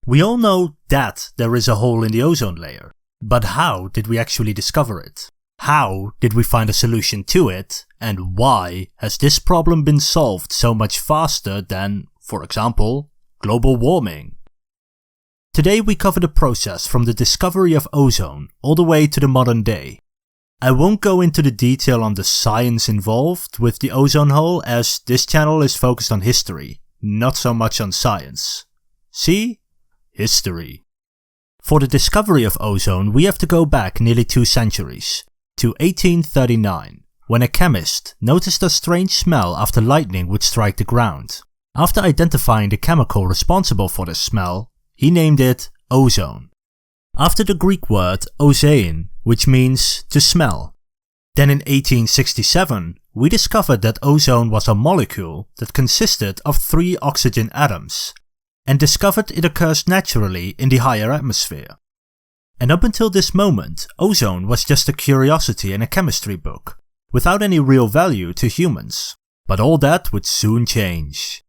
We all know that there is a hole in the ozone layer, but how did we actually discover it? How did we find a solution to it, and why has this problem been solved so much faster than, for example, global warming? Today we cover the process from the discovery of ozone all the way to the modern day. I won't go into the detail on the science involved with the ozone hole, as this channel is focused on history, not so much on science. See? History. For the discovery of ozone, we have to go back nearly 2 centuries, to 1839, when a chemist noticed a strange smell after lightning would strike the ground. After identifying the chemical responsible for this smell, he named it ozone, after the Greek word ozone, which means to smell. Then in 1867, we discovered that ozone was a molecule that consisted of 3 oxygen atoms, and discovered it occurs naturally in the higher atmosphere. And up until this moment, ozone was just a curiosity in a chemistry book, without any real value to humans. But all that would soon change.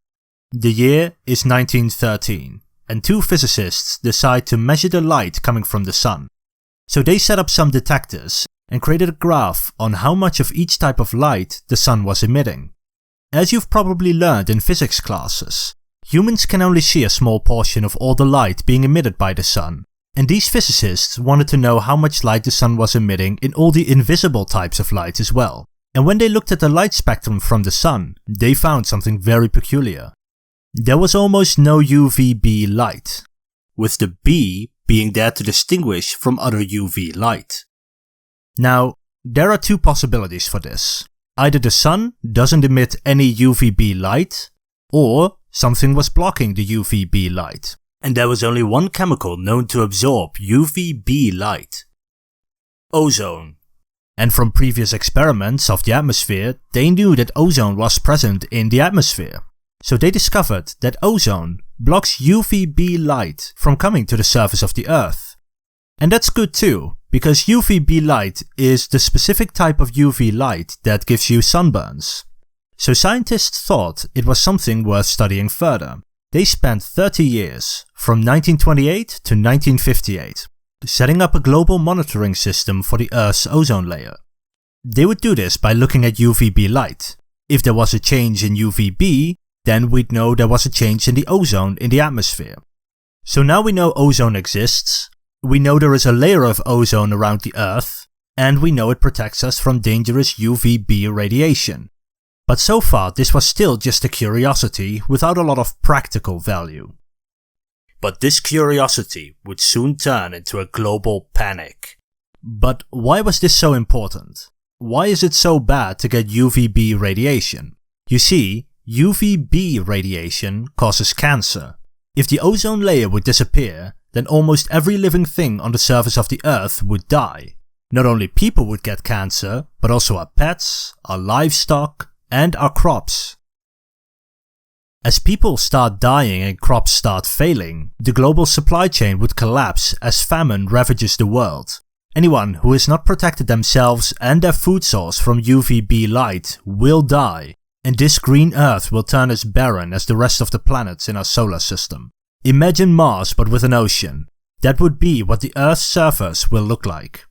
The year is 1913, and 2 physicists decide to measure the light coming from the sun. So they set up some detectors and created a graph on how much of each type of light the sun was emitting. As you've probably learned in physics classes, humans can only see a small portion of all the light being emitted by the sun, and these physicists wanted to know how much light the sun was emitting in all the invisible types of light as well. And when they looked at the light spectrum from the sun, they found something very peculiar. There was almost no UVB light, with the B being there to distinguish from other UV light. Now, there are 2 possibilities for this. Either the sun doesn't emit any UVB light, or something was blocking the UVB light, and there was only one chemical known to absorb UVB light: ozone. And from previous experiments of the atmosphere, they knew that ozone was present in the atmosphere. So they discovered that ozone blocks UVB light from coming to the surface of the Earth. And that's good too, because UVB light is the specific type of UV light that gives you sunburns. So scientists thought it was something worth studying further. They spent 30 years, from 1928 to 1958, setting up a global monitoring system for the Earth's ozone layer. They would do this by looking at UVB light. If there was a change in UVB, then we'd know there was a change in the ozone in the atmosphere. So now we know ozone exists, we know there is a layer of ozone around the Earth, and we know it protects us from dangerous UVB radiation. But so far this was still just a curiosity without a lot of practical value. But this curiosity would soon turn into a global panic. But why was this so important? Why is it so bad to get UVB radiation? You see, UVB radiation causes cancer. If the ozone layer would disappear, then almost every living thing on the surface of the Earth would die. Not only people would get cancer, but also our pets, our livestock, and our crops. As people start dying and crops start failing, the global supply chain would collapse as famine ravages the world. Anyone who has not protected themselves and their food source from UVB light will die, and this green Earth will turn as barren as the rest of the planets in our solar system. Imagine Mars but with an ocean. That would be what the Earth's surface will look like.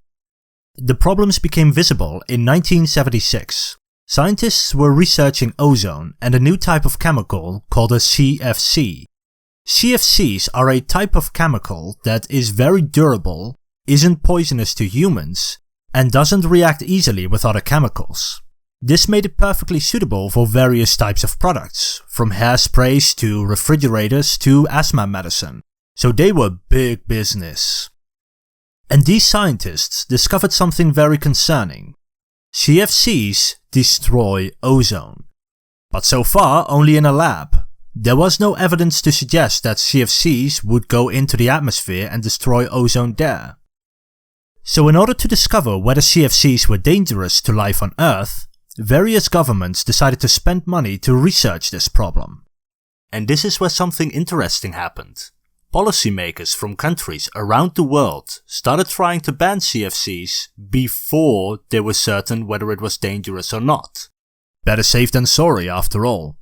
The problems became visible in 1976. Scientists were researching ozone and a new type of chemical called a CFC. CFCs are a type of chemical that is very durable, isn't poisonous to humans, and doesn't react easily with other chemicals. This made it perfectly suitable for various types of products, from hairsprays to refrigerators to asthma medicine. So they were big business. And these scientists discovered something very concerning. CFCs destroy ozone. But so far only in a lab. There was no evidence to suggest that CFCs would go into the atmosphere and destroy ozone there. So in order to discover whether CFCs were dangerous to life on Earth, various governments decided to spend money to research this problem. And this is where something interesting happened. Policymakers from countries around the world started trying to ban CFCs before they were certain whether it was dangerous or not. Better safe than sorry after all.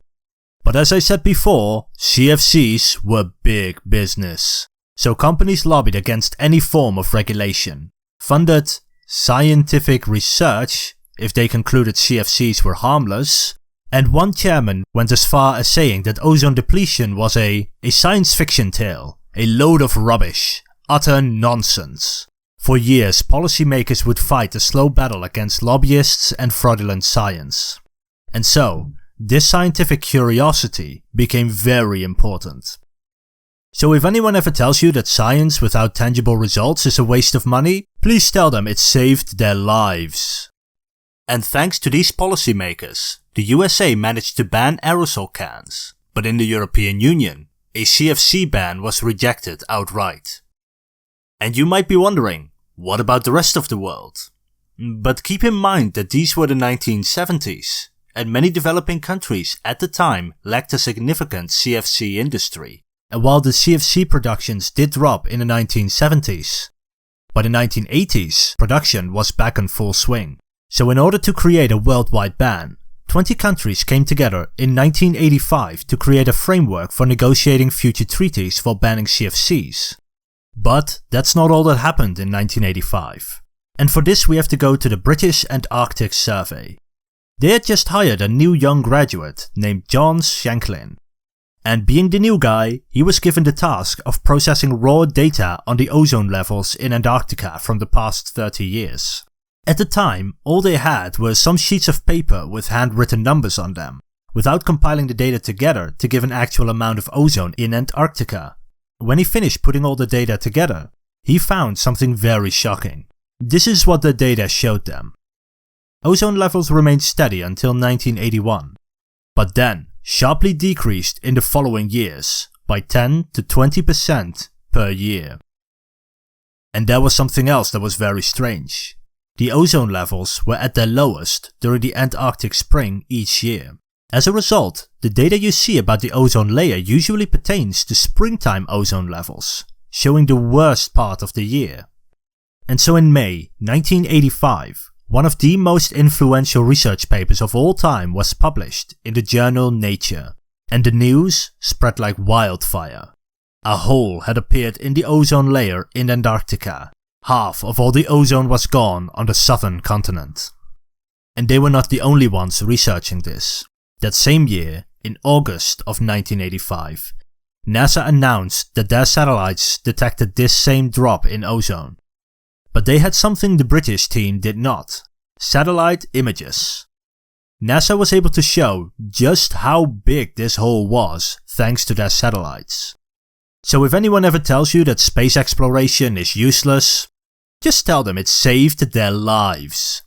But as I said before, CFCs were big business. So companies lobbied against any form of regulation, funded scientific research if they concluded CFCs were harmless, and one chairman went as far as saying that ozone depletion was a science fiction tale, a load of rubbish, utter nonsense. For years, policymakers would fight a slow battle against lobbyists and fraudulent science. And so, this scientific curiosity became very important. So if anyone ever tells you that science without tangible results is a waste of money, please tell them it saved their lives. And thanks to these policymakers, the USA managed to ban aerosol cans, but in the European Union, a CFC ban was rejected outright. And you might be wondering, what about the rest of the world? But keep in mind that these were the 1970s, and many developing countries at the time lacked a significant CFC industry. And while the CFC productions did drop in the 1970s, by the 1980s, production was back in full swing. So in order to create a worldwide ban, 20 countries came together in 1985 to create a framework for negotiating future treaties for banning CFCs. But that's not all that happened in 1985. And for this we have to go to the British Antarctic Survey. They had just hired a new young graduate named John Shanklin. And being the new guy, he was given the task of processing raw data on the ozone levels in Antarctica from the past 30 years. At the time, all they had were some sheets of paper with handwritten numbers on them, without compiling the data together to give an actual amount of ozone in Antarctica. When he finished putting all the data together, he found something very shocking. This is what the data showed them. Ozone levels remained steady until 1981, but then sharply decreased in the following years by 10 to 20% per year. And there was something else that was very strange. The ozone levels were at their lowest during the Antarctic spring each year. As a result, the data you see about the ozone layer usually pertains to springtime ozone levels, showing the worst part of the year. And so in May 1985, one of the most influential research papers of all time was published in the journal Nature, and the news spread like wildfire. A hole had appeared in the ozone layer in Antarctica. Half of all the ozone was gone on the southern continent. And they were not the only ones researching this. That same year, in August of 1985, NASA announced that their satellites detected this same drop in ozone. But they had something the British team did not: satellite images. NASA was able to show just how big this hole was thanks to their satellites. So if anyone ever tells you that space exploration is useless, just tell them it saved their lives.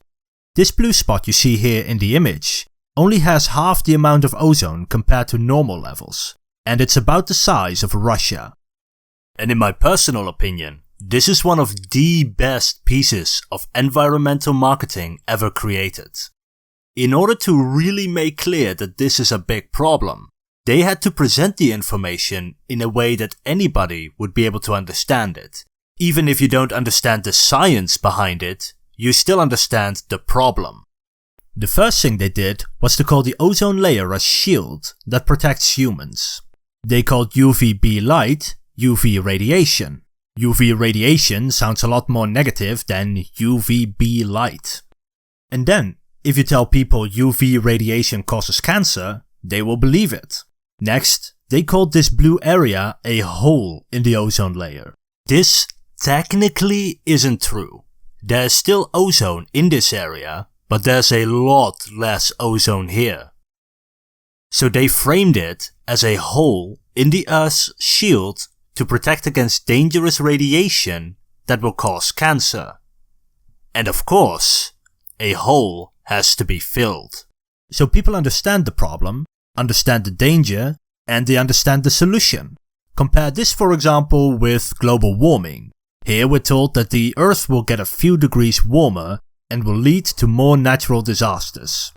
This blue spot you see here in the image only has half the amount of ozone compared to normal levels, and it's about the size of Russia. And in my personal opinion, this is one of the best pieces of environmental marketing ever created. In order to really make clear that this is a big problem, they had to present the information in a way that anybody would be able to understand it. Even if you don't understand the science behind it, you still understand the problem. The first thing they did was to call the ozone layer a shield that protects humans. They called UVB light UV radiation. UV radiation sounds a lot more negative than UVB light. And then, if you tell people UV radiation causes cancer, they will believe it. Next, they called this blue area a hole in the ozone layer. This technically isn't true. There's still ozone in this area, but there's a lot less ozone here. So they framed it as a hole in the Earth's shield to protect against dangerous radiation that will cause cancer. And of course, a hole has to be filled. So people understand the problem, understand the danger, and they understand the solution. Compare this, for example, with global warming. Here we're told that the Earth will get a few degrees warmer and will lead to more natural disasters.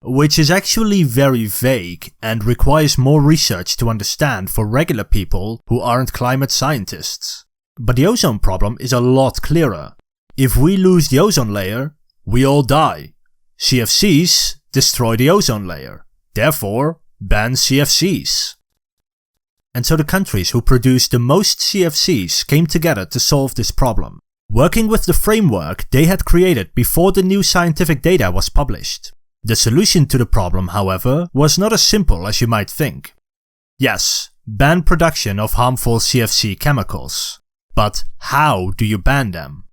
Which is actually very vague and requires more research to understand for regular people who aren't climate scientists. But the ozone problem is a lot clearer. If we lose the ozone layer, we all die. CFCs destroy the ozone layer. Therefore, ban CFCs. and so the countries who produced the most CFCs came together to solve this problem, working with the framework they had created before the new scientific data was published. The solution to the problem, however, was not as simple as you might think. Yes, ban production of harmful CFC chemicals. But how do you ban them?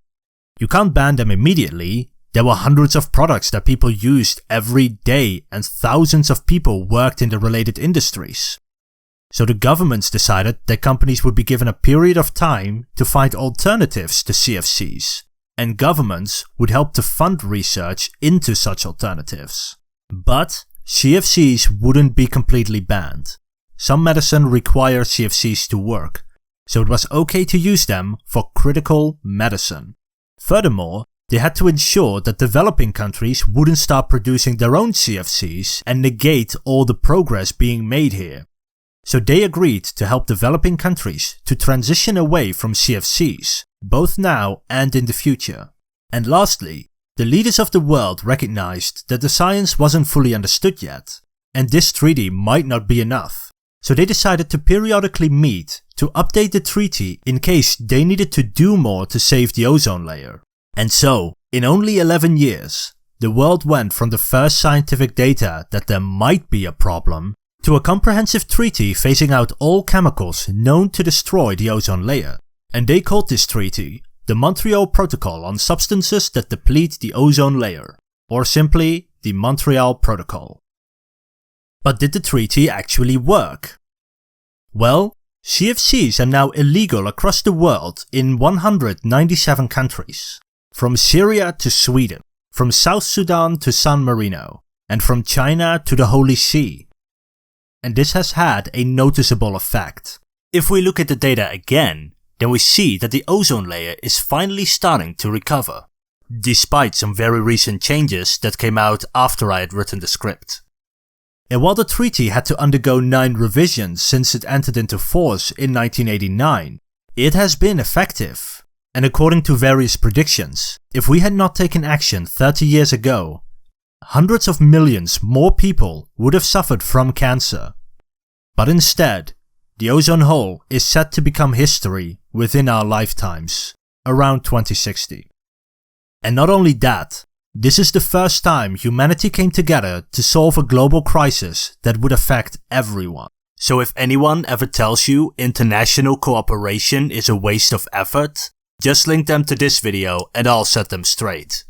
You can't ban them immediately. There were hundreds of products that people used every day and thousands of people worked in the related industries. So the governments decided that companies would be given a period of time to find alternatives to CFCs, and governments would help to fund research into such alternatives. But CFCs wouldn't be completely banned. Some medicine requires CFCs to work, so it was okay to use them for critical medicine. Furthermore, they had to ensure that developing countries wouldn't start producing their own CFCs and negate all the progress being made here. So they agreed to help developing countries to transition away from CFCs, both now and in the future. And lastly, the leaders of the world recognized that the science wasn't fully understood yet, and this treaty might not be enough. So they decided to periodically meet to update the treaty in case they needed to do more to save the ozone layer. And so, in only 11 years, the world went from the first scientific data that there might be a problem to a comprehensive treaty phasing out all chemicals known to destroy the ozone layer. And they called this treaty the Montreal Protocol on Substances that Deplete the Ozone Layer, or simply the Montreal Protocol. But did the treaty actually work? Well, CFCs are now illegal across the world in 197 countries. From Syria to Sweden, from South Sudan to San Marino, and from China to the Holy See. And this has had a noticeable effect. If we look at the data again, then we see that the ozone layer is finally starting to recover, despite some very recent changes that came out after I had written the script. And while the treaty had to undergo 9 revisions since it entered into force in 1989, it has been effective. And according to various predictions, if we had not taken action 30 years ago, hundreds of millions more people would have suffered from cancer. But instead, the ozone hole is set to become history within our lifetimes, around 2060. And not only that, this is the first time humanity came together to solve a global crisis that would affect everyone. So if anyone ever tells you international cooperation is a waste of effort, just link them to this video and I'll set them straight.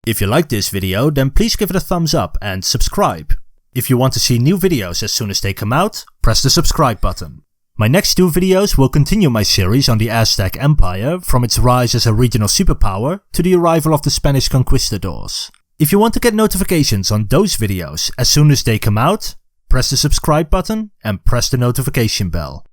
If you like this video, then please give it a thumbs up and subscribe. If you want to see new videos as soon as they come out, press the subscribe button. My next 2 videos will continue my series on the Aztec Empire, from its rise as a regional superpower to the arrival of the Spanish conquistadors. If you want to get notifications on those videos as soon as they come out, press the subscribe button and press the notification bell.